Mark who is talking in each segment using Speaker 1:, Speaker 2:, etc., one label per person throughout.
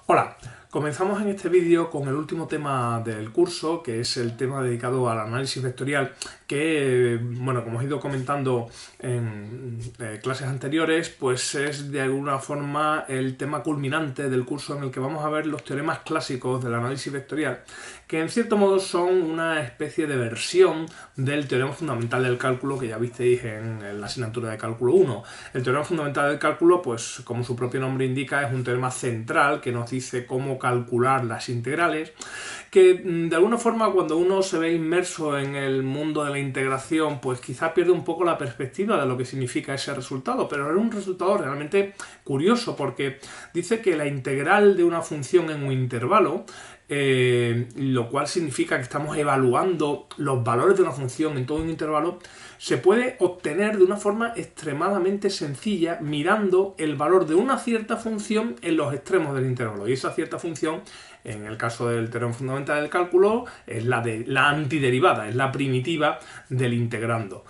Speaker 1: Hola, comenzamos en este vídeo con el último tema del curso, que es el tema dedicado al análisis vectorial, que, bueno, como os he ido comentando en clases anteriores, pues es de alguna forma el tema culminante del curso en el que vamos a ver los teoremas clásicos del análisis vectorial, que en cierto modo son una especie de versión del teorema fundamental del cálculo que ya visteis en la asignatura de cálculo 1. El teorema fundamental del cálculo, pues como su propio nombre indica, es un teorema central que nos dice cómo calcular las integrales, que de alguna forma cuando uno se ve inmerso en el mundo de la integración, pues quizá pierde un poco la perspectiva de lo que significa ese resultado, pero es un resultado realmente curioso porque dice que la integral de una función en un intervalo, lo cual significa que estamos evaluando los valores de una función en todo un intervalo, se puede obtener de una forma extremadamente sencilla mirando el valor de una cierta función en los extremos del intervalo. Y esa cierta función, en el caso del teorema fundamental del cálculo, es la antiderivada, es la primitiva del integrando.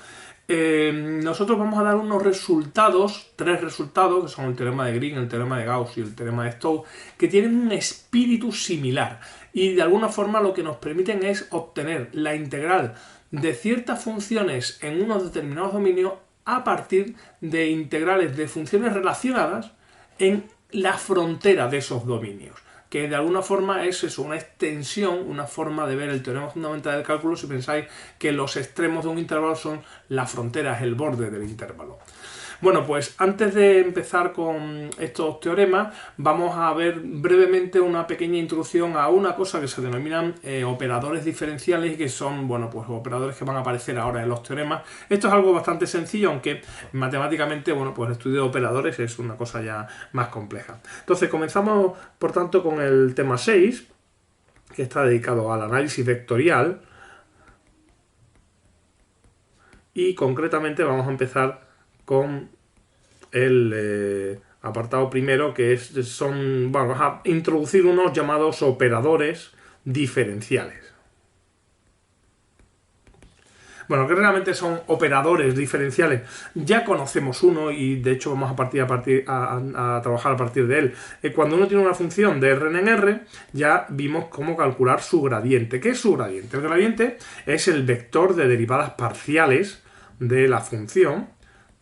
Speaker 1: Nosotros vamos a dar unos resultados, tres resultados, que son el teorema de Green, el teorema de Gauss y el teorema de Stokes, que tienen un espíritu similar y de alguna forma lo que nos permiten es obtener la integral de ciertas funciones en unos determinados dominios a partir de integrales de funciones relacionadas en la frontera de esos dominios, que de alguna forma es eso, una extensión, una forma de ver el teorema fundamental del cálculo si pensáis que los extremos de un intervalo son la frontera, es el borde del intervalo. Bueno, pues antes de empezar con estos teoremas, vamos a ver brevemente una pequeña introducción a una cosa que se denominan operadores diferenciales y que son, bueno, pues operadores que van a aparecer ahora en los teoremas. Esto es algo bastante sencillo, aunque matemáticamente, bueno, pues el estudio de operadores es una cosa ya más compleja. Entonces, comenzamos, por tanto, con el tema 6, que está dedicado al análisis vectorial. Y concretamente vamos a empezar con el apartado primero, que vamos a introducir unos llamados operadores diferenciales. Bueno, que realmente son operadores diferenciales. Ya conocemos uno y de hecho vamos a trabajar a partir de él. Cuando uno tiene una función de Rn en R, ya vimos cómo calcular su gradiente. ¿Qué es su gradiente? El gradiente es el vector de derivadas parciales de la función.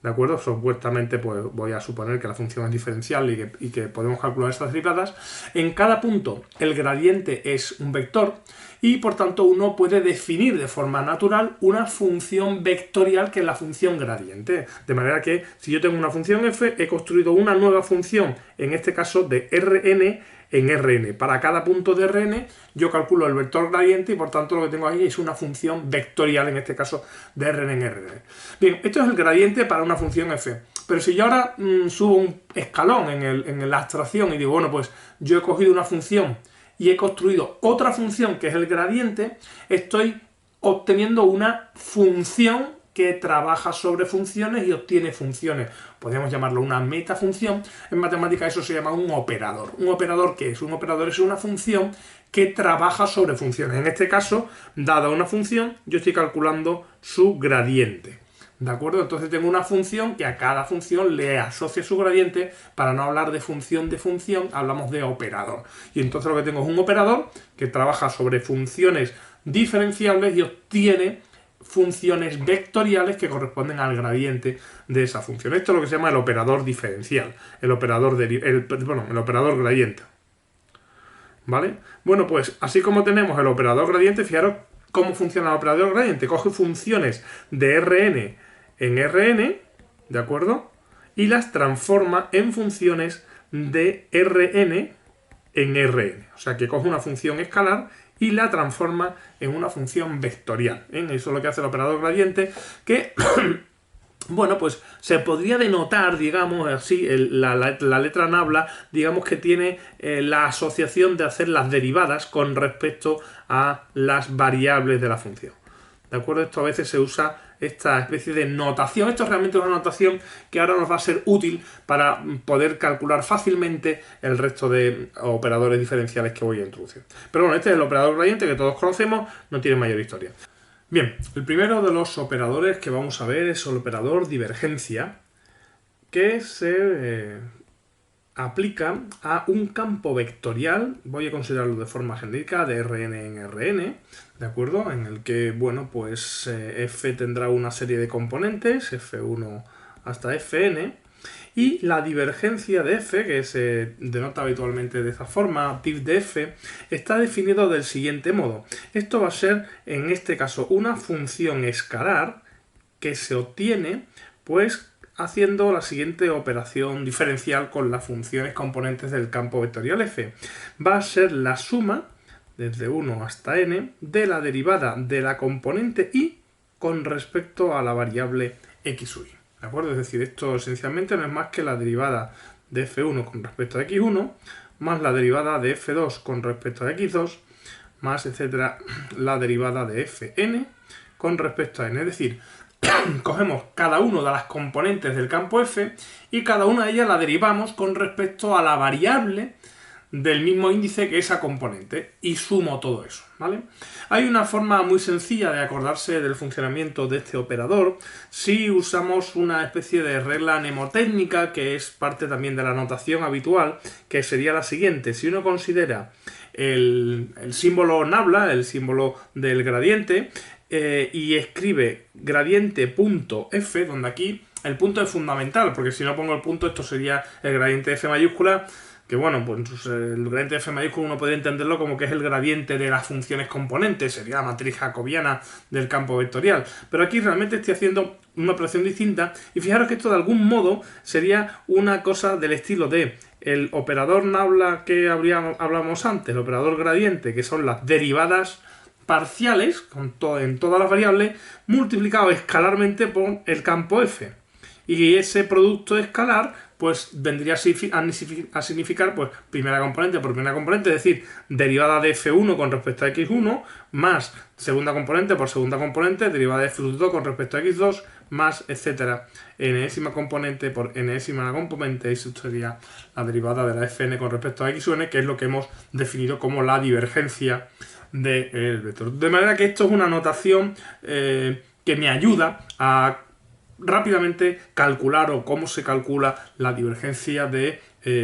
Speaker 1: ¿De acuerdo? Supuestamente, pues voy a suponer que la función es diferencial y que podemos calcular estas derivadas. En cada punto, el gradiente es un vector y, por tanto, uno puede definir de forma natural una función vectorial que es la función gradiente. De manera que, si yo tengo una función f, he construido una nueva función, en este caso de Rn en Rn. Para cada punto de Rn yo calculo el vector gradiente y por tanto lo que tengo ahí es una función vectorial, en este caso de Rn en Rn. Bien, esto es el gradiente para una función f. Pero si yo ahora subo un escalón en la abstracción y digo, bueno, pues yo he cogido una función y he construido otra función que es el gradiente, estoy obteniendo una función que trabaja sobre funciones y obtiene funciones. Podríamos llamarlo una metafunción. En matemática eso se llama un operador. ¿Un operador qué es? Un operador es una función que trabaja sobre funciones. En este caso, dada una función, yo estoy calculando su gradiente. ¿De acuerdo? Entonces tengo una función que a cada función le asocia su gradiente. Para no hablar de función, hablamos de operador. Y entonces lo que tengo es un operador que trabaja sobre funciones diferenciables y obtiene funciones vectoriales que corresponden al gradiente de esa función. Esto es lo que se llama el operador diferencial, el operador gradiente. ¿Vale? Bueno, pues así como tenemos el operador gradiente, fijaros cómo funciona el operador gradiente. Coge funciones de Rn en Rn, ¿de acuerdo? Y las transforma en funciones de Rn en Rn. O sea que coge una función escalar y la transforma en una función vectorial. Eso es lo que hace el operador gradiente, que bueno, pues se podría denotar, digamos así, la letra nabla, digamos que tiene la asociación de hacer las derivadas con respecto a las variables de la función. ¿De acuerdo? Esto a veces se usa esta especie de notación. Esto es realmente una notación que ahora nos va a ser útil para poder calcular fácilmente el resto de operadores diferenciales que voy a introducir. Pero bueno, este es el operador gradiente que todos conocemos, no tiene mayor historia. Bien, el primero de los operadores que vamos a ver es el operador divergencia, que se aplica a un campo vectorial, voy a considerarlo de forma genérica, de Rn en Rn, ¿de acuerdo? En el que, bueno, pues f tendrá una serie de componentes, f1 hasta fn, y la divergencia de f, que se denota habitualmente de esa forma, div de f, está definido del siguiente modo. Esto va a ser, en este caso, una función escalar que se obtiene, pues, haciendo la siguiente operación diferencial con las funciones componentes del campo vectorial f. Va a ser la suma, desde 1 hasta n, de la derivada de la componente y con respecto a la variable x o y. ¿De acuerdo? Es decir, esto esencialmente no es más que la derivada de f1 con respecto a x1, más la derivada de f2 con respecto a x2, más, etcétera, la derivada de fn con respecto a n. Es decir, cogemos cada una de las componentes del campo f y cada una de ellas la derivamos con respecto a la variable del mismo índice que esa componente y sumo todo eso, ¿vale? Hay una forma muy sencilla de acordarse del funcionamiento de este operador si usamos una especie de regla mnemotécnica que es parte también de la notación habitual, que sería la siguiente. Si uno considera el símbolo nabla, el símbolo del gradiente, y escribe gradiente.f, donde aquí el punto es fundamental, porque si no pongo el punto esto sería el gradiente de f mayúscula, que bueno, pues el gradiente de f mayúscula uno podría entenderlo como que es el gradiente de las funciones componentes, sería la matriz jacobiana del campo vectorial, pero aquí realmente estoy haciendo una operación distinta y fijaros que esto de algún modo sería una cosa del estilo de el operador nabla que hablábamos antes, el operador gradiente, que son las derivadas parciales en todas las variables multiplicado escalarmente por el campo f, y ese producto escalar pues vendría a significar pues primera componente por primera componente, es decir, derivada de f1 con respecto a x1 más segunda componente por segunda componente, derivada de f2 con respecto a x2 más, etcétera, enésima componente por enésima componente, y eso sería la derivada de la fn con respecto a x o n, que es lo que hemos definido como la divergencia del vector. De manera que esto es una notación que me ayuda a rápidamente calcular o cómo se calcula la divergencia de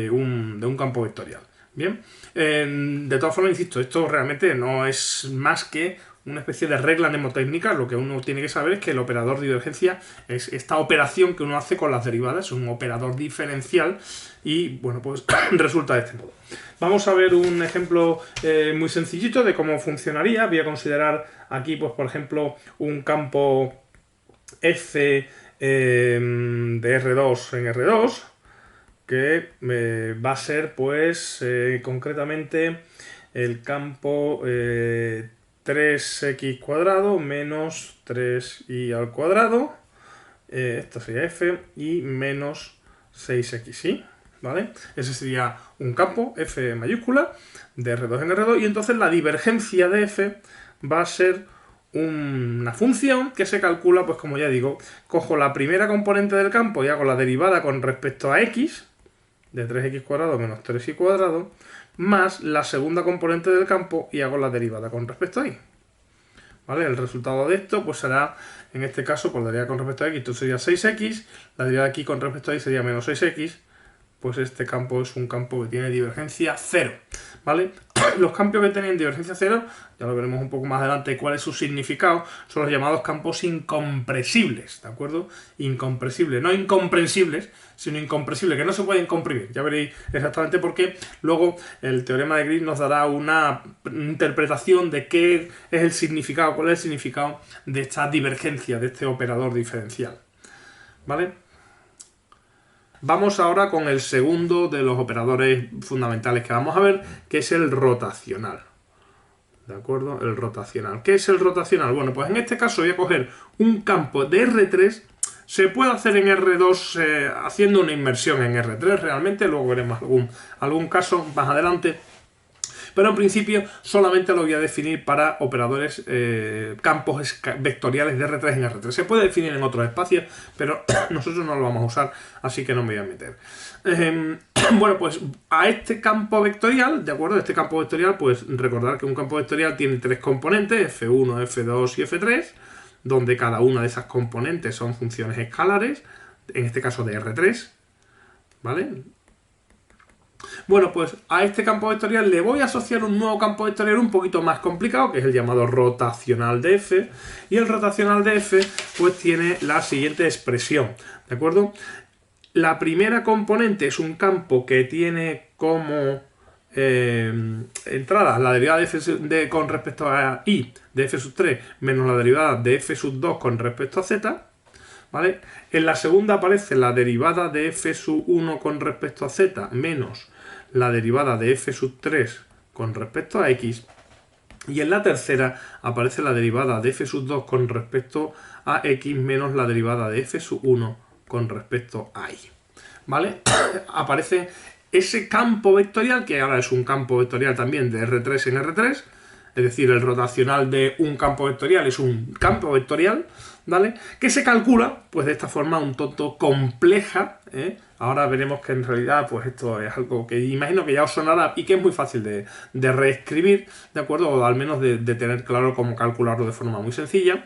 Speaker 1: un campo vectorial. Bien, de todas formas, insisto, esto realmente no es más que una especie de regla mnemotécnica. Lo que uno tiene que saber es que el operador de divergencia es esta operación que uno hace con las derivadas, es un operador diferencial y, bueno, pues resulta de este modo. Vamos a ver un ejemplo muy sencillito de cómo funcionaría. Voy a considerar aquí, pues por ejemplo, un campo f de R2 en R2, que va a ser, pues, concretamente el campo 3x cuadrado menos 3y al cuadrado, esto sería f, y menos 6xy, ¿vale? Ese sería un campo f mayúscula de R2 en R2, y entonces la divergencia de f va a ser una función que se calcula, pues como ya digo, cojo la primera componente del campo y hago la derivada con respecto a x, de 3x cuadrado menos 3y cuadrado, más la segunda componente del campo y hago la derivada con respecto a y. ¿Vale? El resultado de esto pues será, en este caso, por la derivada con respecto a x, esto sería 6x, la derivada aquí con respecto a y sería menos 6x, pues este campo es un campo que tiene divergencia 0, ¿vale? Los campos que tienen divergencia 0, ya lo veremos un poco más adelante cuál es su significado, son los llamados campos incompresibles, ¿de acuerdo? Incompresibles, no incomprensibles, sino incompresibles, que no se pueden comprimir. Ya veréis exactamente por qué. Luego el teorema de Green nos dará una interpretación de qué es el significado, cuál es el significado de esta divergencia, de este operador diferencial, ¿vale? Vamos ahora con el segundo de los operadores fundamentales que vamos a ver, que es el rotacional. ¿De acuerdo? El rotacional. ¿Qué es el rotacional? Bueno, pues en este caso voy a coger un campo de R3. Se puede hacer en R2 haciendo una inmersión en R3 realmente, luego veremos algún caso más adelante. Pero en principio solamente lo voy a definir para operadores, campos vectoriales de R3 en R3. Se puede definir en otros espacios, pero nosotros no lo vamos a usar, así que no me voy a meter. Bueno, pues a este campo vectorial, ¿de acuerdo? Este campo vectorial, pues recordar que un campo vectorial tiene tres componentes, F1, F2 y F3, donde cada una de esas componentes son funciones escalares, en este caso de R3, ¿vale? Bueno, pues a este campo vectorial le voy a asociar un nuevo campo vectorial un poquito más complicado, que es el llamado rotacional de f. Y el rotacional de f pues tiene la siguiente expresión, ¿de acuerdo? La primera componente es un campo que tiene como entrada la derivada de f con respecto a i de f sub 3 menos la derivada de f sub 2 con respecto a z, ¿vale? En la segunda aparece la derivada de f sub 1 con respecto a z menos la derivada de f sub 3 con respecto a x. Y en la tercera aparece la derivada de f sub 2 con respecto a x menos la derivada de f sub 1 con respecto a y. ¿Vale? Aparece ese campo vectorial, que ahora es un campo vectorial también de R3 en R3, es decir, el rotacional de un campo vectorial es un campo vectorial, ¿vale? Que se calcula, pues de esta forma un tanto compleja, ¿eh? Ahora veremos que en realidad, pues esto es algo que imagino que ya os sonará y que es muy fácil de reescribir, ¿de acuerdo? O al menos de tener claro cómo calcularlo de forma muy sencilla.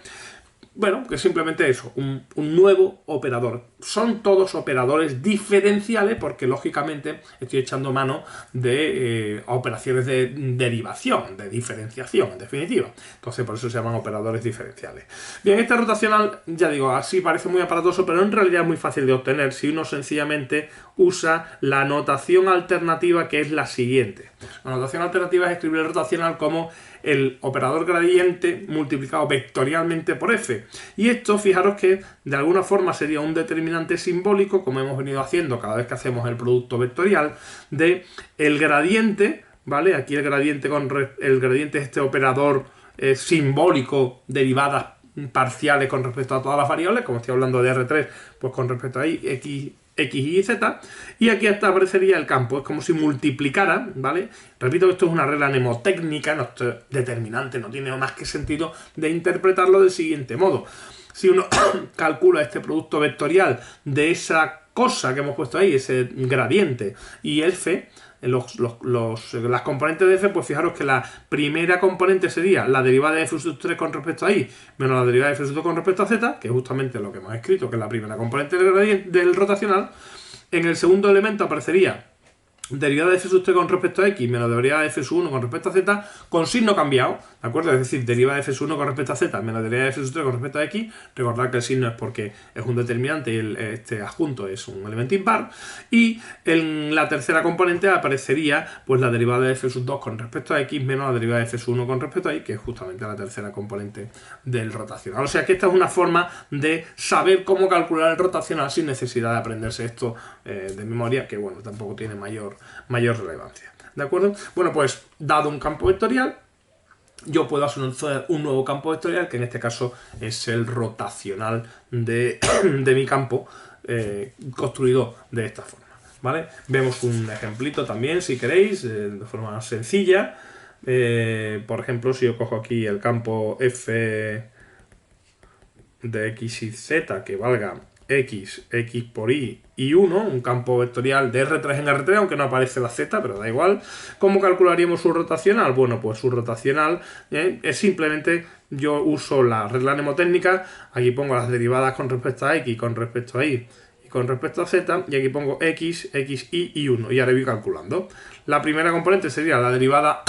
Speaker 1: Bueno, que simplemente eso, un nuevo operador. Son todos operadores diferenciales porque, lógicamente, estoy echando mano de operaciones de derivación, de diferenciación, en definitiva. Entonces, por eso se llaman operadores diferenciales. Bien, este rotacional, ya digo, así parece muy aparatoso, pero en realidad es muy fácil de obtener si uno sencillamente usa la notación alternativa, que es la siguiente. La notación alternativa es escribir el rotacional como el operador gradiente multiplicado vectorialmente por f. Y esto, fijaros que de alguna forma sería un determinante simbólico, como hemos venido haciendo cada vez que hacemos el producto vectorial, de el gradiente, ¿vale? Aquí el gradiente es este operador simbólico, derivadas parciales con respecto a todas las variables, como estoy hablando de R3, pues con respecto a x, y z, y aquí hasta aparecería el campo, es como si multiplicara, ¿vale? Repito que esto es una regla mnemotécnica, no es determinante, no tiene más que sentido de interpretarlo del siguiente modo. Si uno calcula este producto vectorial de esa cosa que hemos puesto ahí, ese gradiente, y f, las componentes de f, pues fijaros que la primera componente sería la derivada de f sub 3 con respecto a y menos la derivada de f sub 2 con respecto a z, que es justamente lo que hemos escrito, que es la primera componente del rotacional. En el segundo elemento aparecería derivada de f sub 3 con respecto a x menos derivada de f sub 1 con respecto a z con signo cambiado, ¿de acuerdo? Es decir, derivada de f sub 1 con respecto a z menos derivada de f sub 3 con respecto a x. Recordad que el signo es porque es un determinante y este adjunto es un elemento impar. Y en la tercera componente aparecería pues la derivada de f sub 2 con respecto a x menos la derivada de f sub 1 con respecto a y, que es justamente la tercera componente del rotacional. O sea que esta es una forma de saber cómo calcular el rotacional sin necesidad de aprenderse esto de memoria, que bueno, tampoco tiene mayor relevancia. ¿De acuerdo? Bueno, pues dado un campo vectorial, yo puedo asociar un nuevo campo vectorial, que en este caso es el rotacional de mi campo, construido de esta forma. ¿Vale? Vemos un ejemplito también, si queréis, de forma sencilla. Por ejemplo, si yo cojo aquí el campo f de x y z, que valga x por y 1, un campo vectorial de R3 en R3, aunque no aparece la z, pero da igual. ¿Cómo calcularíamos su rotacional? Bueno, pues su rotacional es simplemente, yo uso la regla mnemotécnica, aquí pongo las derivadas con respecto a x, con respecto a y con respecto a z, y aquí pongo x, y 1, y ahora voy calculando. La primera componente sería la derivada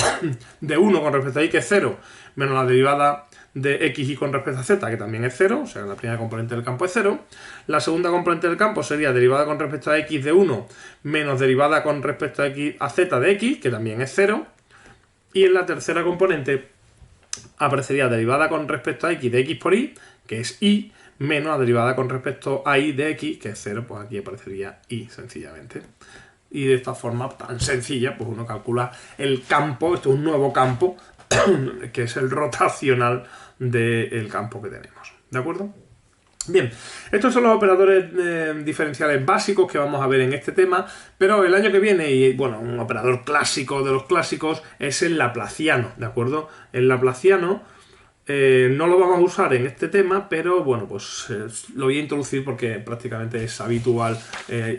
Speaker 1: de 1 con respecto a y, que es 0, menos la derivada de x y con respecto a z, que también es 0, o sea, la primera componente del campo es 0. La segunda componente del campo sería derivada con respecto a x de 1 menos derivada con respecto a z de x, que también es 0. Y en la tercera componente aparecería derivada con respecto a x de x por y, que es y, menos la derivada con respecto a y de x, que es 0, pues aquí aparecería y, sencillamente. Y de esta forma tan sencilla, pues uno calcula el campo, esto es un nuevo campo, que es el rotacional del campo que tenemos. ¿De acuerdo? Bien, estos son los operadores diferenciales básicos que vamos a ver en este tema, pero el año que viene, y bueno, un operador clásico de los clásicos es el laplaciano, ¿de acuerdo? El laplaciano no lo vamos a usar en este tema, pero bueno, pues lo voy a introducir porque prácticamente es habitual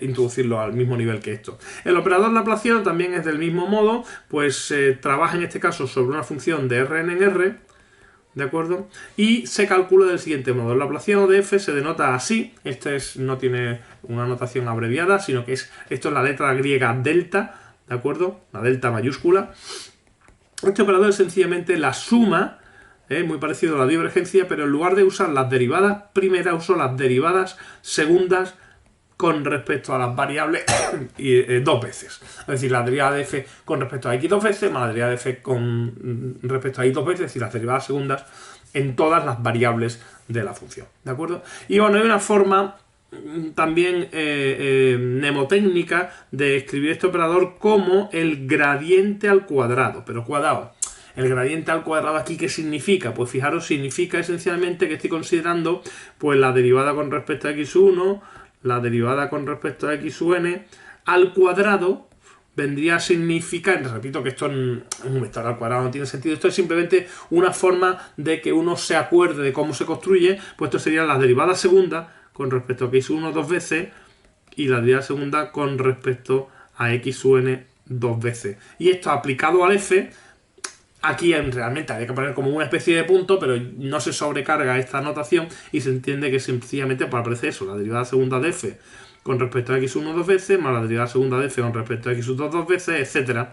Speaker 1: introducirlo al mismo nivel que esto. El operador laplaciano también es del mismo modo, pues trabaja en este caso sobre una función de Rn en R, ¿de acuerdo? Y se calcula del siguiente modo. El laplaciano de f se denota así. No tiene una notación abreviada, sino que esto es la letra griega delta, ¿de acuerdo? La delta mayúscula. Este operador es sencillamente la suma, muy parecido a la divergencia, pero en lugar de usar las derivadas primeras, uso las derivadas segundas con respecto a las variables dos veces. Es decir, la derivada de f con respecto a x dos veces, más la derivada de f con respecto a y dos veces, es decir, las derivadas segundas en todas las variables de la función. ¿De acuerdo? Y bueno, hay una forma también mnemotécnica de escribir este operador como el gradiente al cuadrado, pero cuadrado. El gradiente al cuadrado aquí, ¿qué significa? Pues fijaros, significa esencialmente que estoy considerando pues la derivada con respecto a x1, la derivada con respecto a x n al cuadrado vendría a significar, repito que esto es un vector al cuadrado, no tiene sentido, esto es simplemente una forma de que uno se acuerde de cómo se construye, pues esto sería la derivada segunda con respecto a x1 dos veces y la derivada segunda con respecto a xn dos veces. Y esto aplicado al f, aquí realmente habría que poner como una especie de punto, pero no se sobrecarga esta notación y se entiende que sencillamente aparece eso, la derivada segunda de f con respecto a x1 dos veces, más la derivada segunda de f con respecto a x2 dos veces, etc.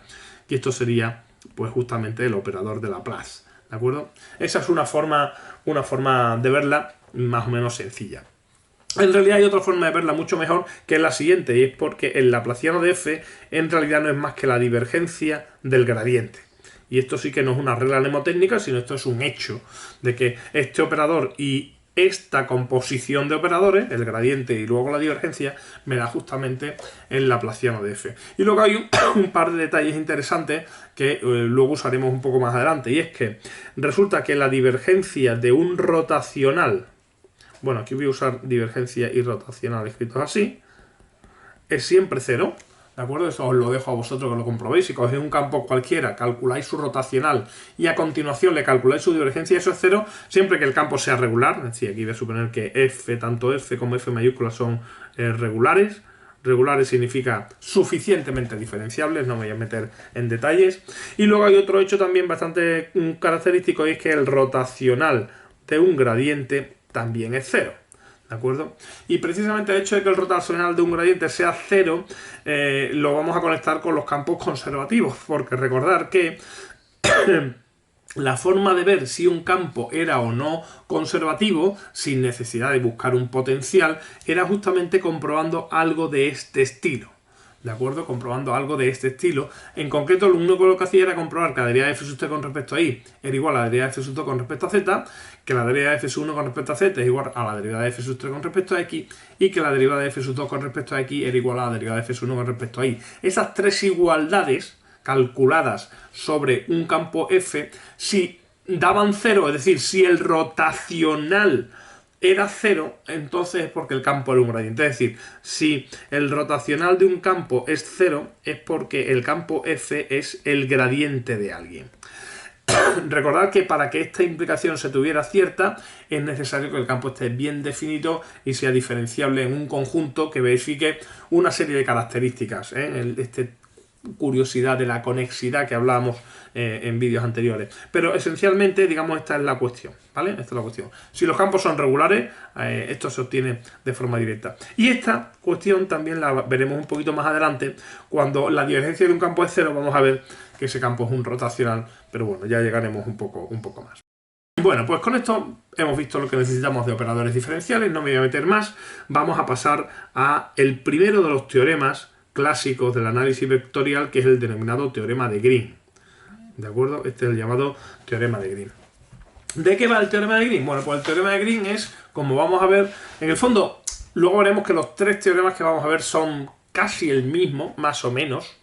Speaker 1: Y esto sería pues justamente el operador de Laplace, ¿de acuerdo? Esa es una forma de verla más o menos sencilla. En realidad hay otra forma de verla mucho mejor, que es la siguiente, y es porque el laplaciano de f en realidad no es más que la divergencia del gradiente. Y esto sí que no es una regla mnemotécnica, sino esto es un hecho de que este operador y esta composición de operadores, el gradiente y luego la divergencia, me da justamente el laplaciano de f. Y luego hay un par de detalles interesantes que luego usaremos un poco más adelante, y es que resulta que la divergencia de un rotacional, bueno, aquí voy a usar divergencia y rotacional escritos así, es siempre cero. ¿De acuerdo? Eso os lo dejo a vosotros que lo comprobéis. Si cogéis un campo cualquiera, calculáis su rotacional y a continuación le calculáis su divergencia, eso es cero, siempre que el campo sea regular. Es decir, aquí voy a suponer que f, tanto f como f mayúscula son regulares. Regulares significa suficientemente diferenciables, no me voy a meter en detalles. Y luego hay otro hecho también bastante característico, y es que el rotacional de un gradiente también es cero. ¿De acuerdo? Y precisamente el hecho de que el rotacional de un gradiente sea cero, lo vamos a conectar con los campos conservativos, porque recordar que la forma de ver si un campo era o no conservativo, sin necesidad de buscar un potencial, era justamente comprobando algo de este estilo. ¿De acuerdo? Comprobando algo de este estilo. En concreto, lo único que hacía era comprobar que la derivada de f sub t con respecto a y era igual a la derivada de f sub 2 con respecto a z, que la derivada de f sub 1 con respecto a z es igual a la derivada de f sub 3 con respecto a x, y que la derivada de f sub 2 con respecto a x era igual a la derivada de f sub 1 con respecto a y. Esas tres igualdades calculadas sobre un campo f, si daban cero, es decir, si el rotacional era cero, entonces es porque el campo era un gradiente. Es decir, si el rotacional de un campo es cero, es porque el campo f es el gradiente de alguien. Recordad que para que esta implicación se tuviera cierta, es necesario que el campo esté bien definido y sea diferenciable en un conjunto que verifique una serie de características. Curiosidad de la conexidad que hablábamos en vídeos anteriores. Pero esencialmente, digamos, esta es la cuestión, ¿vale? Esta es la cuestión. Si los campos son regulares, esto se obtiene de forma directa. Y esta cuestión también la veremos un poquito más adelante. Cuando la divergencia de un campo es cero, vamos a ver que ese campo es un rotacional, pero bueno, ya llegaremos un poco más. Bueno, pues con esto hemos visto lo que necesitamos de operadores diferenciales, no me voy a meter más. Vamos a pasar a el primero de los teoremas clásicos del análisis vectorial, que es el denominado teorema de Green. ¿De acuerdo? Este es el llamado teorema de Green. ¿De qué va el teorema de Green? Bueno, pues el teorema de Green es, como vamos a ver, en el fondo, luego veremos que los tres teoremas que vamos a ver son casi el mismo, más o menos.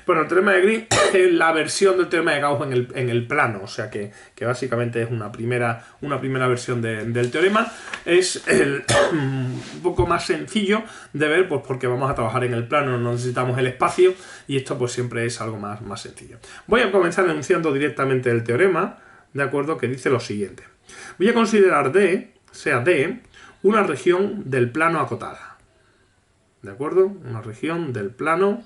Speaker 1: Bueno, el teorema de Green es la versión del teorema de Gauss en el plano, o sea que básicamente es una primera versión del teorema. Es un poco más sencillo de ver, pues porque vamos a trabajar en el plano, no necesitamos el espacio, y esto pues siempre es algo más sencillo. Voy a comenzar enunciando directamente el teorema, de acuerdo, que dice lo siguiente. Voy a considerar D, sea D, una región del plano acotada. ¿De acuerdo? Una región del plano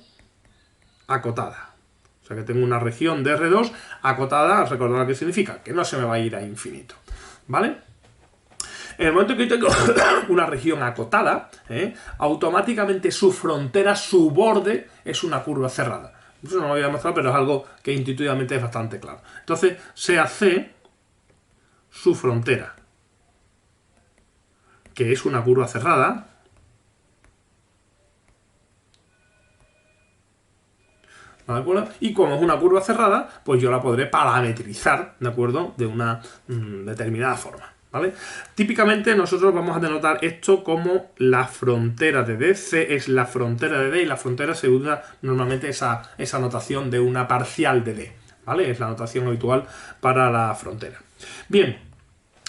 Speaker 1: acotada. O sea que tengo una región de R2 acotada, recordad lo que significa, que no se me va a ir a infinito. ¿Vale? En el momento que yo tengo una región acotada, automáticamente su frontera, su borde, es una curva cerrada. Eso no lo voy a mostrar, pero es algo que intuitivamente es bastante claro. Entonces, sea C su frontera, que es una curva cerrada, ¿de acuerdo? Y como es una curva cerrada, pues yo la podré parametrizar, ¿de acuerdo? De una determinada forma, ¿vale? Típicamente nosotros vamos a denotar esto como la frontera de D. C es la frontera de D y la frontera se usa normalmente esa notación de una parcial de D, ¿vale? Es la notación habitual para la frontera. Bien.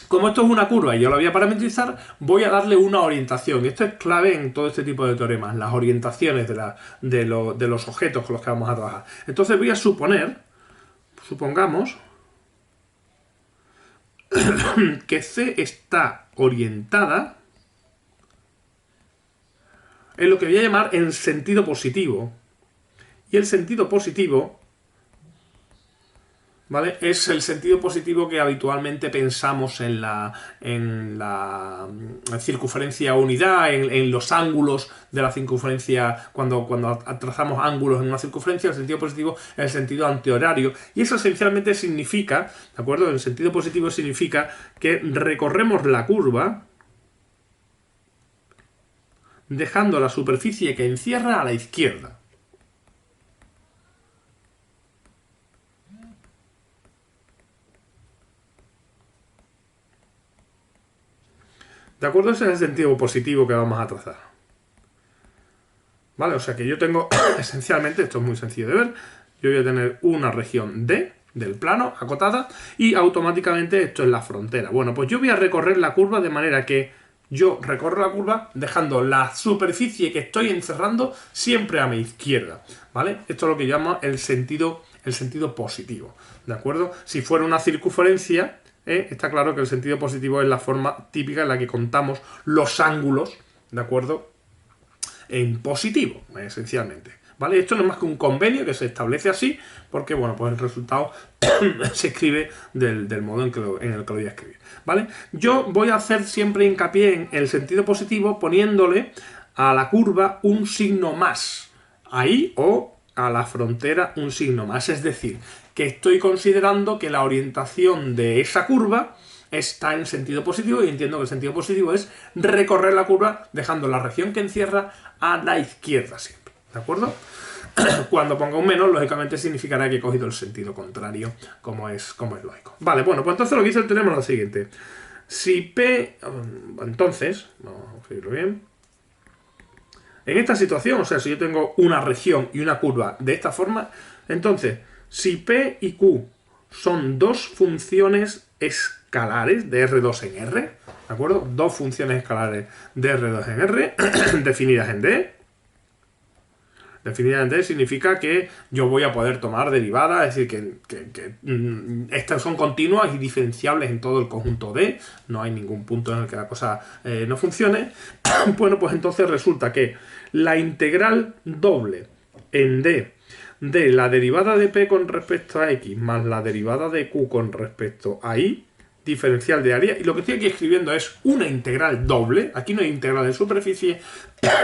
Speaker 1: Como esto es una curva y yo la voy a parametrizar, voy a darle una orientación. Y esto es clave en todo este tipo de teoremas, las orientaciones de los objetos con los que vamos a trabajar. Entonces voy a supongamos, que C está orientada en lo que voy a llamar el sentido positivo. Y el sentido positivo, ¿vale? Es el sentido positivo que habitualmente pensamos en la circunferencia unidad, en los ángulos de la circunferencia, cuando trazamos ángulos en una circunferencia. El sentido positivo es el sentido antihorario. Y eso esencialmente significa, ¿de acuerdo? El sentido positivo significa que recorremos la curva dejando la superficie que encierra a la izquierda. ¿De acuerdo? Ese es el sentido positivo que vamos a trazar. ¿Vale? O sea que yo tengo, esencialmente, esto es muy sencillo de ver, yo voy a tener una región D del plano, acotada, y automáticamente esto es la frontera. Bueno, pues yo voy a recorrer la curva de manera que yo recorro la curva dejando la superficie que estoy encerrando siempre a mi izquierda, ¿vale? Esto es lo que llamo el sentido positivo, ¿de acuerdo? Si fuera una circunferencia, está claro que el sentido positivo es la forma típica en la que contamos los ángulos, ¿de acuerdo? En positivo, esencialmente, ¿vale? Esto no es más que un convenio que se establece así, porque, bueno, pues el resultado se escribe del modo en el que lo voy a escribir, ¿vale? Yo voy a hacer siempre hincapié en el sentido positivo poniéndole a la curva un signo más, ahí, o a la frontera un signo más, es decir, que estoy considerando que la orientación de esa curva está en sentido positivo y entiendo que el sentido positivo es recorrer la curva dejando la región que encierra a la izquierda siempre, ¿de acuerdo? Cuando ponga un menos, lógicamente significará que he cogido el sentido contrario, como es lógico. Vale, bueno, pues entonces lo que dice tenemos es lo siguiente. Si P... Entonces, vamos a escribirlo bien. En esta situación, o sea, si yo tengo una región y una curva de esta forma, entonces, si P y Q son dos funciones escalares de R2 en R, ¿de acuerdo? Dos funciones escalares de R2 en R, definidas en D. Definidas en D significa que yo voy a poder tomar derivadas, es decir, que estas son continuas y diferenciables en todo el conjunto D, no hay ningún punto en el que la cosa no funcione. Bueno, pues entonces resulta que la integral doble en D de la derivada de P con respecto a X más la derivada de Q con respecto a Y, diferencial de área, y lo que estoy aquí escribiendo es una integral doble, aquí no hay integral de superficie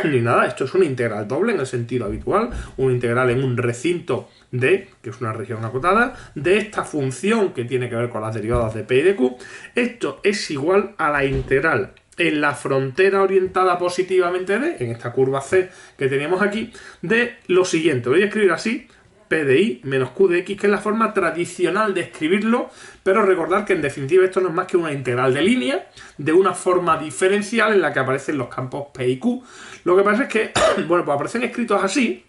Speaker 1: ni nada, esto es una integral doble en el sentido habitual, una integral en un recinto D, que es una región acotada, de esta función que tiene que ver con las derivadas de P y de Q. Esto es igual a la integral en la frontera orientada positivamente D, en esta curva C que teníamos aquí, de lo siguiente, lo voy a escribir así, P de I menos Q de X, que es la forma tradicional de escribirlo, pero recordar que en definitiva esto no es más que una integral de línea de una forma diferencial en la que aparecen los campos P y Q. Lo que pasa es que, bueno, pues aparecen escritos así,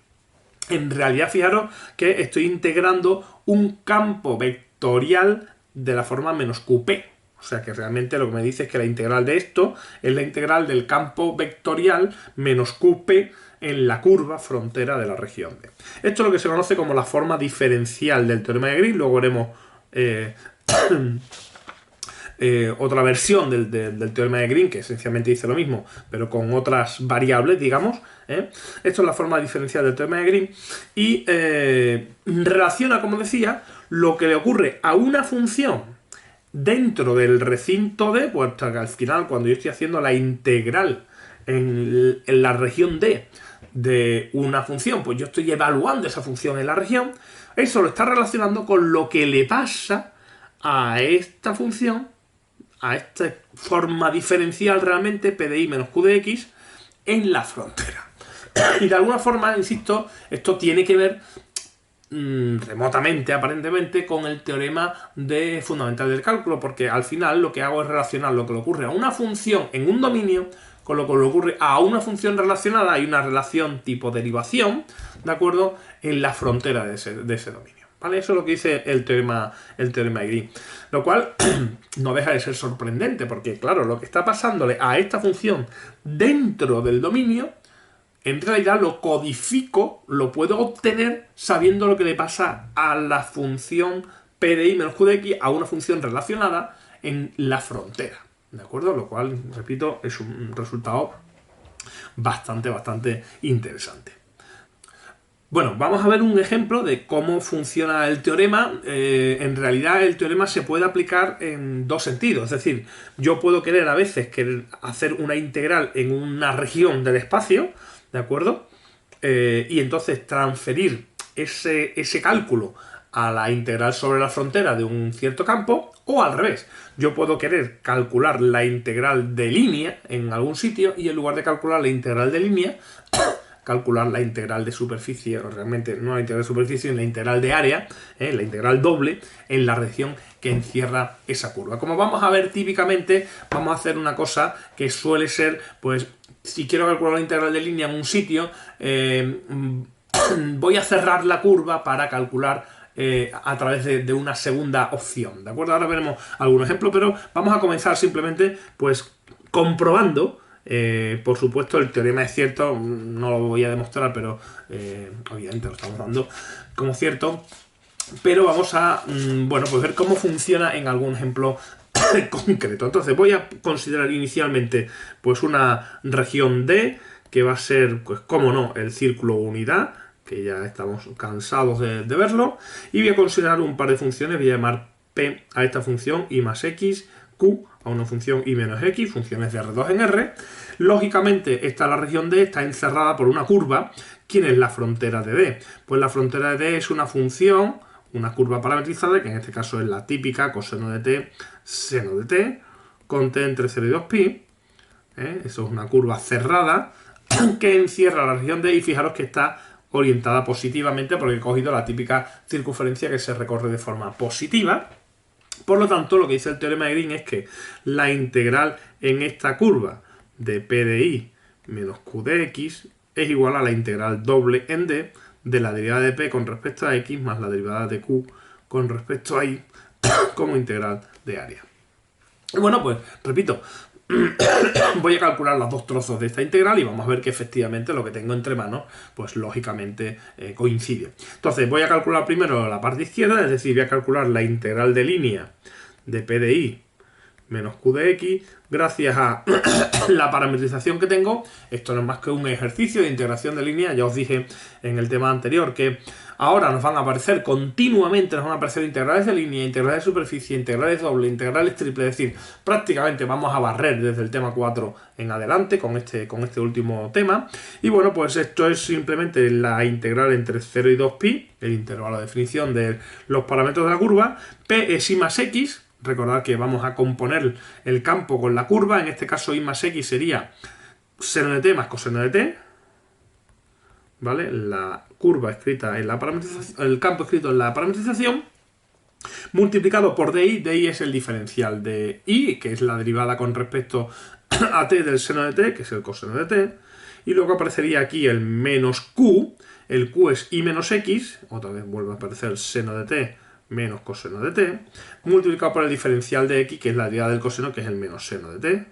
Speaker 1: en realidad fijaros que estoy integrando un campo vectorial de la forma menos QP. O sea que realmente lo que me dice es que la integral de esto es la integral del campo vectorial menos QP en la curva frontera de la región D. Esto es lo que se conoce como la forma diferencial del teorema de Green. Luego veremos otra versión del teorema de Green que esencialmente dice lo mismo, pero con otras variables, digamos. Esto es la forma diferencial del teorema de Green y relaciona, como decía, lo que le ocurre a una función dentro del recinto D, pues hasta que al final, cuando yo estoy haciendo la integral en la región D de una función, pues yo estoy evaluando esa función en la región, eso lo está relacionando con lo que le pasa a esta función, a esta forma diferencial realmente, PDI menos Q de X, en la frontera. Y de alguna forma, insisto, esto tiene que ver remotamente, aparentemente, con el teorema fundamental del cálculo, porque al final lo que hago es relacionar lo que le ocurre a una función en un dominio con lo que le ocurre a una función relacionada. Hay una relación tipo derivación, ¿de acuerdo?, en la frontera de ese dominio. ¿Vale? Eso es lo que dice el teorema de Green. Lo cual no deja de ser sorprendente, porque claro, lo que está pasándole a esta función dentro del dominio, en realidad lo codifico, lo puedo obtener sabiendo lo que le pasa a la función PDI menos Q de X, a una función relacionada en la frontera. ¿De acuerdo? Lo cual, repito, es un resultado bastante interesante. Bueno, vamos a ver un ejemplo de cómo funciona el teorema. En realidad el teorema se puede aplicar en dos sentidos. Es decir, yo puedo querer a veces hacer una integral en una región del espacio, ¿de acuerdo? Y entonces transferir ese cálculo a la integral sobre la frontera de un cierto campo, o al revés. Yo puedo querer calcular la integral de línea en algún sitio y en lugar de calcular la integral de línea, calcular la integral de superficie, o realmente no la integral de superficie, sino la integral de área, la integral doble, en la región que encierra esa curva. Como vamos a ver típicamente, vamos a hacer una cosa que suele ser, pues, si quiero calcular la integral de línea en un sitio, voy a cerrar la curva para calcular a través de una segunda opción, ¿de acuerdo? Ahora veremos algún ejemplo, pero vamos a comenzar simplemente, pues, comprobando. Por supuesto, el teorema es cierto, no lo voy a demostrar, pero obviamente lo estamos dando como cierto. Pero vamos a, bueno, pues ver cómo funciona en algún ejemplo concreto. Entonces voy a considerar inicialmente pues una región D, que va a ser, pues cómo no, el círculo unidad, que ya estamos cansados de verlo, y voy a considerar un par de funciones. Voy a llamar P a esta función y más X, Q a una función y menos X, funciones de R2 en R. Lógicamente, la región D está encerrada por una curva. ¿Quién es la frontera de D? Pues la frontera de D es una función, una curva parametrizada, que en este caso es la típica coseno de t, seno de t, con t entre 0 y 2pi. Eso es una curva cerrada que encierra la región D, y fijaros que está orientada positivamente porque he cogido la típica circunferencia que se recorre de forma positiva. Por lo tanto, lo que dice el teorema de Green es que la integral en esta curva de P de I menos Q de X es igual a la integral doble en D de la derivada de P con respecto a X más la derivada de Q con respecto a Y como integral de área. Y bueno, pues, repito, voy a calcular los dos trozos de esta integral y vamos a ver que efectivamente lo que tengo entre manos, pues lógicamente coincide. Entonces voy a calcular primero la parte izquierda, es decir, voy a calcular la integral de línea de P de I menos Q de X, gracias a la parametrización que tengo. Esto no es más que un ejercicio de integración de línea. Ya os dije en el tema anterior que ahora nos van a aparecer continuamente, nos van a aparecer integrales de línea, integrales de superficie, integrales doble, integrales triple. Es decir, prácticamente vamos a barrer desde el tema 4 en adelante con este último tema. Y bueno, pues esto es simplemente la integral entre 0 y 2pi, el intervalo de definición de los parámetros de la curva. P es I más X. Recordad que vamos a componer el campo con la curva. En este caso, I más X sería seno de t más coseno de t. ¿Vale? La curva escrita en la parametrización, el campo escrito en la parametrización, multiplicado por DI. DI es el diferencial de I, que es la derivada con respecto a t del seno de t, que es el coseno de t. Y luego aparecería aquí el menos Q. El Q es I menos X. Otra vez vuelve a aparecer el seno de t menos coseno de t, multiplicado por el diferencial de x, que es la derivada del coseno, que es el menos seno de t.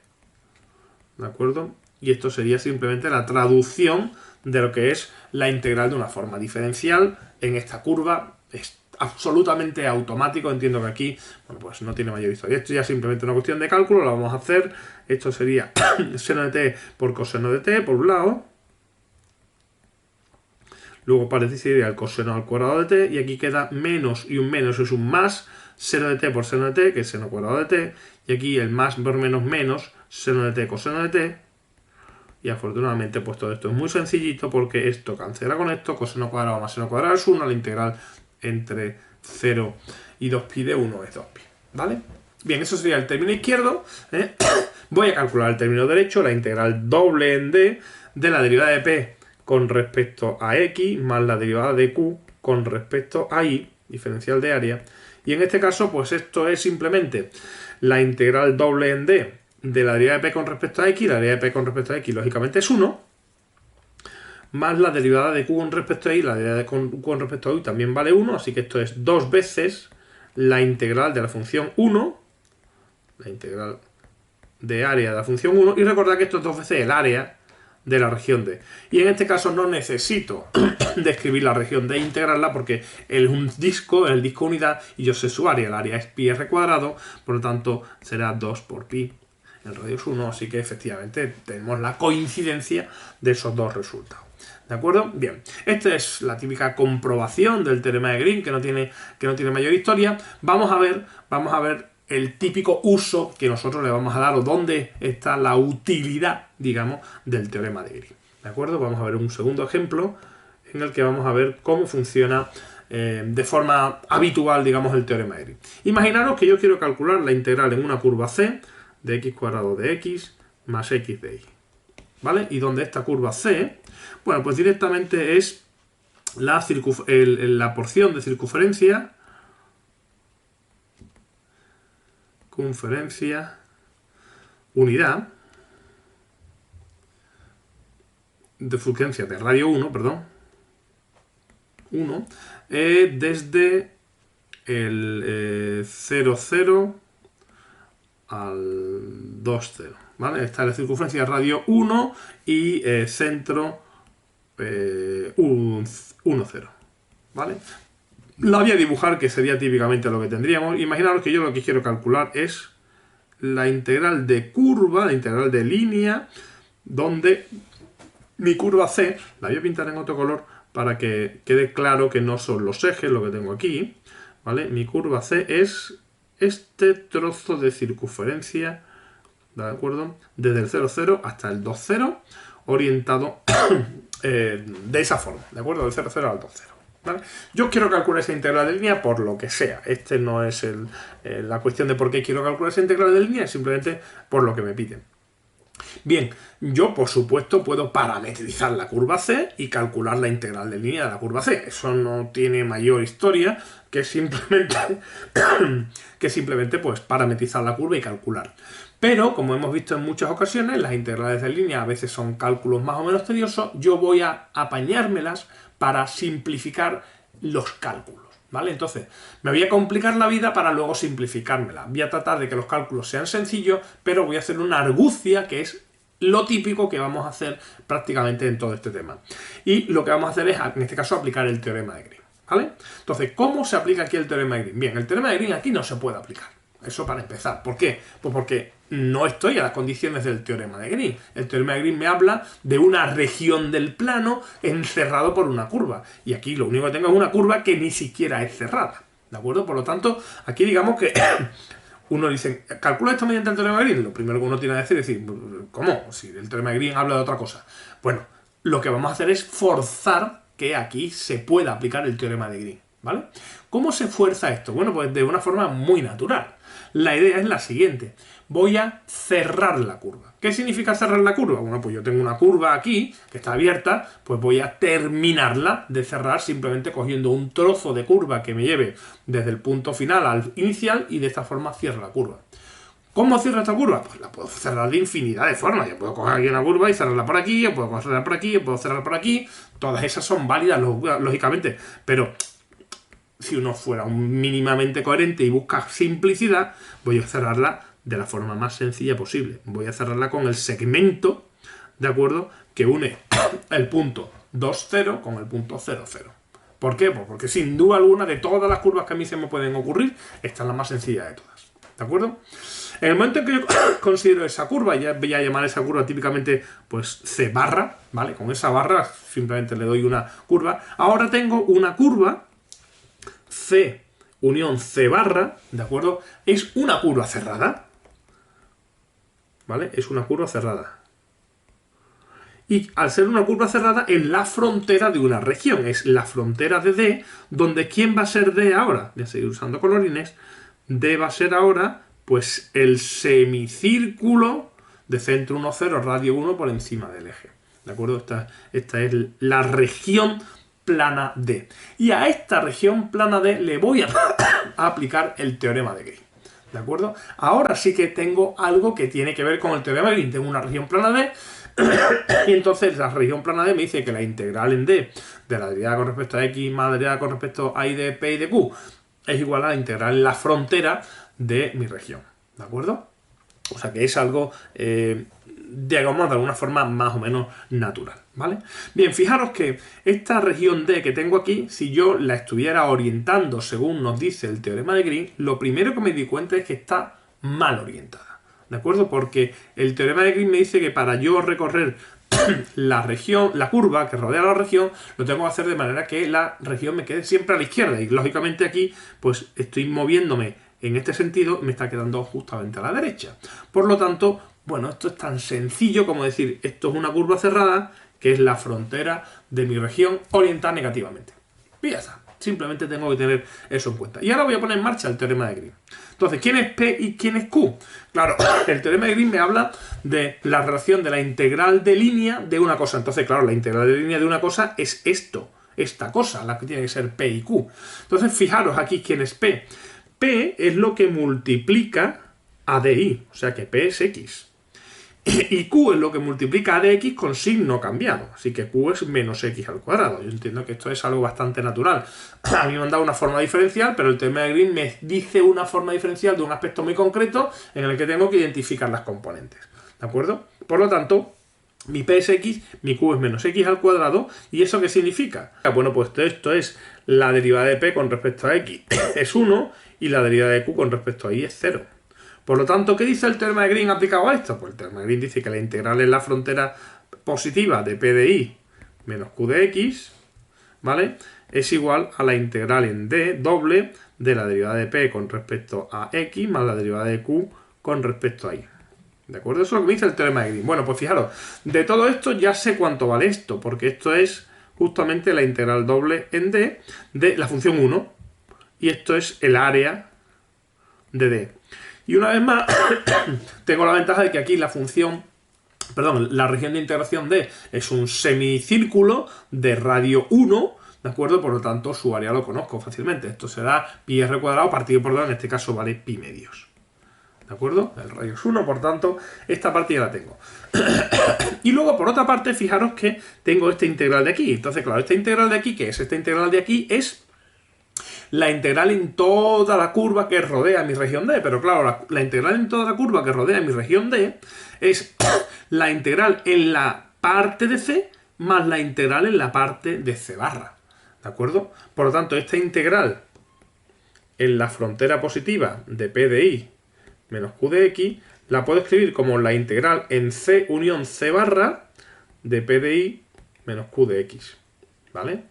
Speaker 1: ¿De acuerdo? Y esto sería simplemente la traducción de lo que es la integral de una forma diferencial en esta curva. Es absolutamente automático. Entiendo que aquí, bueno, pues no tiene mayor historia. Esto ya es simplemente una cuestión de cálculo, lo vamos a hacer. Esto sería seno de t por coseno de t, por un lado. Luego aparecería el coseno al cuadrado de t, y aquí queda menos, y un menos es un más, seno de t por seno de t, que es seno cuadrado de t, y aquí el más por menos menos seno de t coseno de t, y afortunadamente pues todo esto es muy sencillito porque esto cancela con esto, coseno cuadrado más seno cuadrado es 1, la integral entre 0 y 2pi de 1 es 2pi, ¿vale? Bien, eso sería el término izquierdo, ¿eh? Voy a calcular el término derecho, la integral doble en d de la derivada de p con respecto a x más la derivada de q con respecto a y, diferencial de área, y en este caso pues esto es simplemente la integral doble en d de la derivada de p con respecto a x, la derivada de p con respecto a x lógicamente es 1, más la derivada de q con respecto a y, la derivada de q con respecto a y también vale 1, así que esto es 2 veces la integral de la función 1, la integral de área de la función 1, y recordad que esto es 2 veces el área de la región D. Y en este caso no necesito describir la región D e integrarla porque es un disco, el disco unidad, y yo sé su área, el área es pi r cuadrado, por lo tanto será 2 por pi en radius 1, así que efectivamente tenemos la coincidencia de esos dos resultados. ¿De acuerdo? Bien, esta es la típica comprobación del teorema de Green, que no tiene mayor historia. Vamos a ver el típico uso que nosotros le vamos a dar o dónde está la utilidad, digamos, del teorema de Green. ¿De acuerdo? Vamos a ver un segundo ejemplo en el que vamos a ver cómo funciona de forma habitual, digamos, el teorema de Green. Imaginaros que yo quiero calcular la integral en una curva C de x cuadrado de x más x de y. ¿Vale? Y donde esta curva C, bueno, pues directamente es la porción de circunferencia unidad de frecuencia de radio 1, perdón, 1, desde el 0, 0 al 2, 0. ¿Vale? Esta es la circunferencia de radio 1 y centro 1, 0. ¿Vale? La voy a dibujar, que sería típicamente lo que tendríamos. Imaginaros que yo lo que quiero calcular es la integral de curva, la integral de línea, donde mi curva C, la voy a pintar en otro color para que quede claro que no son los ejes lo que tengo aquí, ¿vale? Mi curva C es este trozo de circunferencia, ¿de acuerdo? Desde el 0, 0 hasta el 2, 0, orientado de esa forma, ¿de acuerdo? Del 0, 0 al 2, 0. ¿Vale? Yo quiero calcular esa integral de línea por lo que sea. Este no es la cuestión de por qué quiero calcular esa integral de línea, es simplemente por lo que me piden. Bien, yo por supuesto puedo parametrizar la curva C y calcular la integral de línea de la curva C. Eso no tiene mayor historia que simplemente, pues parametrizar la curva y calcular. Pero, como hemos visto en muchas ocasiones, las integrales de línea a veces son cálculos más o menos tediosos. Yo voy a apañármelas para simplificar los cálculos, ¿vale? Entonces, me voy a complicar la vida para luego simplificármela. Voy a tratar de que los cálculos sean sencillos, pero voy a hacer una argucia, que es lo típico que vamos a hacer prácticamente en todo este tema. Y lo que vamos a hacer es, en este caso, aplicar el teorema de Green, ¿vale? Entonces, ¿cómo se aplica aquí el teorema de Green? Bien, el teorema de Green aquí no se puede aplicar. Eso para empezar. ¿Por qué? Pues porque no estoy a las condiciones del teorema de Green. El teorema de Green me habla de una región del plano encerrado por una curva. Y aquí lo único que tengo es una curva que ni siquiera es cerrada. ¿De acuerdo? Por lo tanto, aquí digamos que uno dice, ¿calcula esto mediante el teorema de Green? Lo primero que uno tiene que decir es decir, ¿cómo? Si el teorema de Green habla de otra cosa. Bueno, lo que vamos a hacer es forzar que aquí se pueda aplicar el teorema de Green. ¿Vale? ¿Cómo se fuerza esto? Bueno, pues de una forma muy natural. La idea es la siguiente. Voy a cerrar la curva. ¿Qué significa cerrar la curva? Bueno, pues yo tengo una curva aquí que está abierta, pues voy a terminarla de cerrar simplemente cogiendo un trozo de curva que me lleve desde el punto final al inicial y de esta forma cierro la curva. ¿Cómo cierro esta curva? Pues la puedo cerrar de infinidad de formas. Yo puedo coger aquí una curva y cerrarla por aquí, yo puedo cerrarla por aquí, yo puedo cerrarla por aquí. Todas esas son válidas, lógicamente, pero si uno fuera mínimamente coherente y busca simplicidad, voy a cerrarla de la forma más sencilla posible. Voy a cerrarla con el segmento, ¿de acuerdo?, que une el punto 2, 0 con el punto 0, 0. ¿Por qué? Pues porque sin duda alguna de todas las curvas que a mí se me pueden ocurrir, esta es la más sencilla de todas. ¿De acuerdo? En el momento en que yo considero esa curva, ya voy a llamar esa curva típicamente pues C barra, ¿vale? Con esa barra simplemente le doy una curva. Ahora tengo una curva C unión C barra, ¿de acuerdo? Es una curva cerrada, ¿vale? Es una curva cerrada. Y al ser una curva cerrada es la frontera de una región, es la frontera de D, donde ¿quién va a ser D ahora? Voy a seguir usando colorines. D va a ser ahora, pues, el semicírculo de centro 1, 0, radio 1 por encima del eje. ¿De acuerdo? Esta es la región plana D. Y a esta región plana D le voy a aplicar el teorema de Green. ¿De acuerdo? Ahora sí que tengo algo que tiene que ver con el teorema de Green. Tengo una región plana D y entonces la región plana D me dice que la integral en D de la derivada con respecto a X más la derivada con respecto a Y de P y de Q es igual a la integral en la frontera de mi región. ¿De acuerdo? O sea que es algo, digamos, de alguna forma más o menos natural, ¿vale? Bien, fijaros que esta región D que tengo aquí, si yo la estuviera orientando según nos dice el teorema de Green, lo primero que me di cuenta es que está mal orientada. ¿De acuerdo? Porque el teorema de Green me dice que para yo recorrer la región, la curva que rodea la región, lo tengo que hacer de manera que la región me quede siempre a la izquierda. Y lógicamente aquí, pues estoy moviéndome en este sentido, me está quedando justamente a la derecha. Por lo tanto, bueno, esto es tan sencillo como decir, esto es una curva cerrada, que es la frontera de mi región orientada negativamente. Y ya está. Simplemente tengo que tener eso en cuenta. Y ahora voy a poner en marcha el teorema de Green. Entonces, ¿quién es P y quién es Q? Claro, el teorema de Green me habla de la relación de la integral de línea de una cosa. Entonces, claro, la integral de línea de una cosa es esto, esta cosa, la que tiene que ser P y Q. Entonces, fijaros aquí quién es P. P es lo que multiplica a DI, o sea que P es X. Y Q es lo que multiplica a dx con signo cambiado. Así que Q es menos x al cuadrado. Yo entiendo que esto es algo bastante natural. A mí me han dado una forma diferencial, pero el teorema de Green me dice una forma diferencial de un aspecto muy concreto en el que tengo que identificar las componentes. ¿De acuerdo? Por lo tanto, mi P es x, mi Q es menos x al cuadrado. ¿Y eso qué significa? Bueno, pues esto es la derivada de P con respecto a x es 1 y la derivada de Q con respecto a y es 0. Por lo tanto, ¿qué dice el teorema de Green aplicado a esto? Pues el teorema de Green dice que la integral en la frontera positiva de P de I menos Q de X, ¿vale? Es igual a la integral en D doble de la derivada de P con respecto a X más la derivada de Q con respecto a Y. ¿De acuerdo? Eso es lo que me dice el teorema de Green. Bueno, pues fijaros, de todo esto ya sé cuánto vale esto, porque esto es justamente la integral doble en D de la función 1, y esto es el área de D. Y una vez más, tengo la ventaja de que aquí la región de integración D es un semicírculo de radio 1, ¿de acuerdo? Por lo tanto, su área lo conozco fácilmente. Esto será pi r cuadrado partido por 2, en este caso vale pi medios. ¿De acuerdo? El radio es 1, por tanto, esta parte ya la tengo. Y luego, por otra parte, fijaros que tengo esta integral de aquí. Entonces, claro, esta integral de aquí, ¿qué es? Esta integral de aquí es la integral en toda la curva que rodea mi región D. Pero claro, la integral en toda la curva que rodea mi región D es la integral en la parte de C más la integral en la parte de C barra. ¿De acuerdo? Por lo tanto, esta integral en la frontera positiva de P de I menos Q de X la puedo escribir como la integral en C unión C barra de P de I menos Q de X. ¿Vale?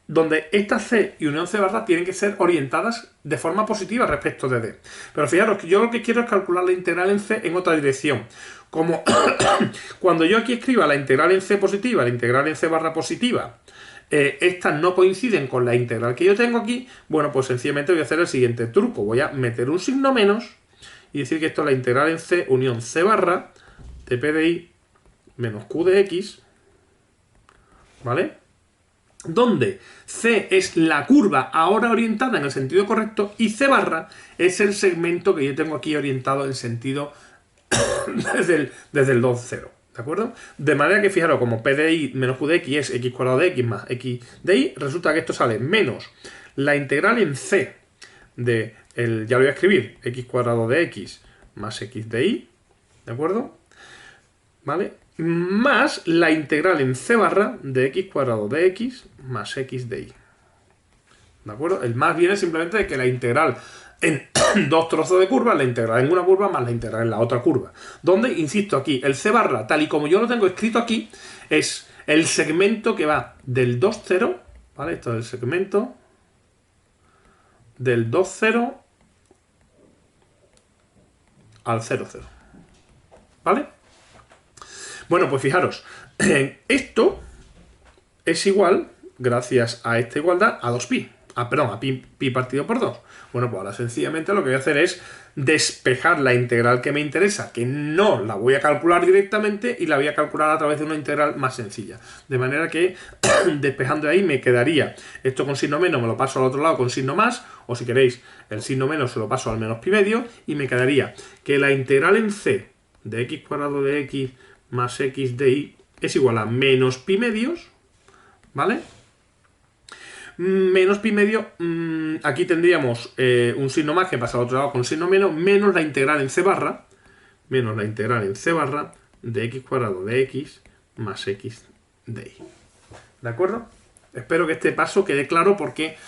Speaker 1: Donde esta C y unión C barra tienen que ser orientadas de forma positiva respecto de D. Pero fijaros que yo lo que quiero es calcular la integral en C en otra dirección. Como cuando yo aquí escriba la integral en C positiva, la integral en C barra positiva, estas no coinciden con la integral que yo tengo aquí, bueno, pues sencillamente voy a hacer el siguiente truco. Voy a meter un signo menos y decir que esto es la integral en C unión C barra de P de I menos Q de X, ¿vale? Donde C es la curva ahora orientada en el sentido correcto y C barra es el segmento que yo tengo aquí orientado en sentido desde el 2, 0. ¿De acuerdo? De manera que fijaros, como P de I menos Q de X es X cuadrado de X más X de Y, resulta que esto sale menos la integral en C de, ya lo voy a escribir, X cuadrado de X más X de Y, ¿de acuerdo? ¿Vale? Más la integral en C barra de X cuadrado de X más X de Y. ¿De acuerdo? El más viene simplemente de que la integral en dos trozos de curva, la integral en una curva más la integral en la otra curva. Donde, insisto, aquí el C barra, tal y como yo lo tengo escrito aquí, es el segmento que va del 2, 0, ¿vale? Esto es el segmento del 2,0 al 0,0. ¿Vale? Bueno, pues fijaros, esto es igual, gracias a esta igualdad, a 2pi. Perdón, a pi partido por 2. Bueno, pues ahora sencillamente lo que voy a hacer es despejar la integral que me interesa, que no la voy a calcular directamente y la voy a calcular a través de una integral más sencilla. De manera que, despejando ahí, me quedaría esto con signo menos, me lo paso al otro lado con signo más, o si queréis, el signo menos se lo paso al menos pi medio, y me quedaría que la integral en c de x cuadrado de x más x de y es igual a menos pi medios, ¿vale? Menos pi medio, aquí tendríamos un signo más que pasa al otro lado con signo menos la integral en c barra, de x cuadrado de x más x de y. ¿De acuerdo? Espero que este paso quede claro porque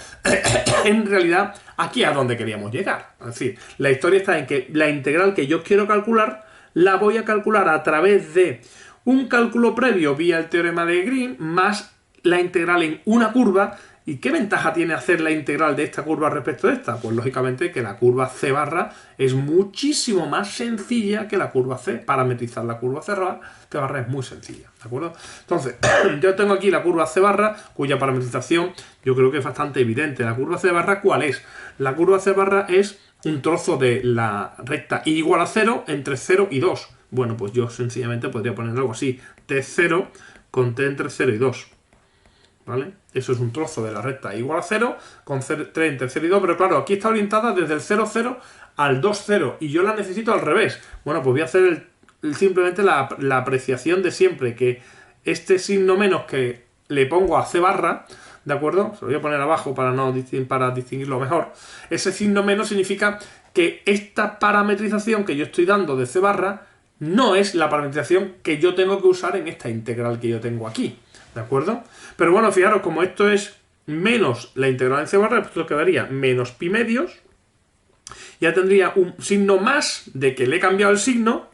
Speaker 1: en realidad aquí es a donde queríamos llegar. Es decir, la historia está en que la integral que yo quiero calcular la voy a calcular a través de un cálculo previo vía el teorema de Green más la integral en una curva. ¿Y qué ventaja tiene hacer la integral de esta curva respecto de esta? Pues lógicamente que la curva C barra es muchísimo más sencilla que la curva C. Parametrizar la curva C barra es muy sencilla, ¿de acuerdo? Entonces, yo tengo aquí la curva C barra, cuya parametrización yo creo que es bastante evidente. ¿La curva C barra cuál es? La curva C barra es un trozo de la recta y igual a 0 entre 0 y 2. Bueno, pues yo sencillamente podría poner algo así, T0 con T entre 0 y 2. ¿Vale? Eso es un trozo de la recta igual a 0 con 3 entre 0 y 2, pero claro, aquí está orientada desde el 0, 0 al 2, 0 y yo la necesito al revés. Bueno, pues voy a hacer simplemente la apreciación de siempre, que este signo menos que le pongo a C barra, ¿de acuerdo? Se lo voy a poner abajo para distinguirlo mejor. Ese signo menos significa que esta parametrización que yo estoy dando de C barra no es la parametrización que yo tengo que usar en esta integral que yo tengo aquí. ¿De acuerdo? Pero bueno, fijaros, como esto es menos la integral en C barra, pues esto quedaría menos pi medios. Ya tendría un signo más de que le he cambiado el signo.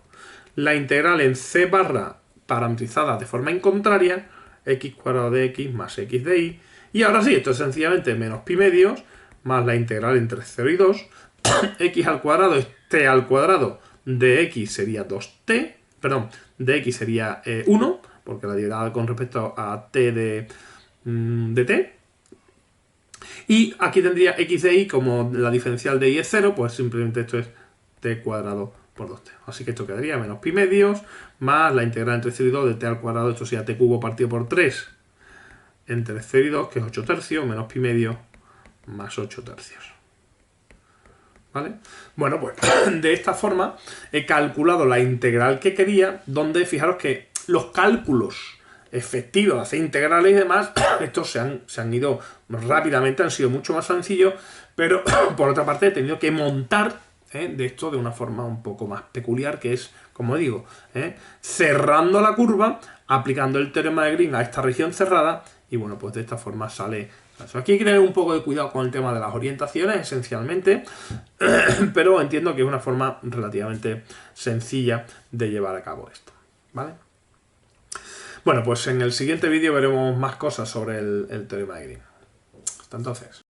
Speaker 1: La integral en C barra parametrizada de forma incontraria, x cuadrado de x más x de y. Y ahora sí, esto es sencillamente menos pi medios más la integral entre 0 y 2. X al cuadrado es t al cuadrado de x sería 2t. Perdón, de x sería 1. Porque la derivada con respecto a t de t. Y aquí tendría x de y, como la diferencial de y es 0, pues simplemente esto es t cuadrado por 2t. Así que esto quedaría menos pi medios más la integral entre 0 y 2 de t al cuadrado, esto sería t cubo partido por 3 entre 0 y 2, que es 8 tercios, menos pi medio más 8 tercios. ¿Vale? Bueno, pues de esta forma he calculado la integral que quería, donde fijaros que los cálculos efectivos de hacer integrales y demás, estos se han ido rápidamente, han sido mucho más sencillos, pero por otra parte he tenido que montar de esto de una forma un poco más peculiar, que es, como digo, cerrando la curva, aplicando el teorema de Green a esta región cerrada, y bueno, pues de esta forma sale. Aquí hay que tener un poco de cuidado con el tema de las orientaciones, esencialmente, pero entiendo que es una forma relativamente sencilla de llevar a cabo esto, ¿vale? Bueno, pues en el siguiente vídeo veremos más cosas sobre el teorema de Green. Hasta entonces.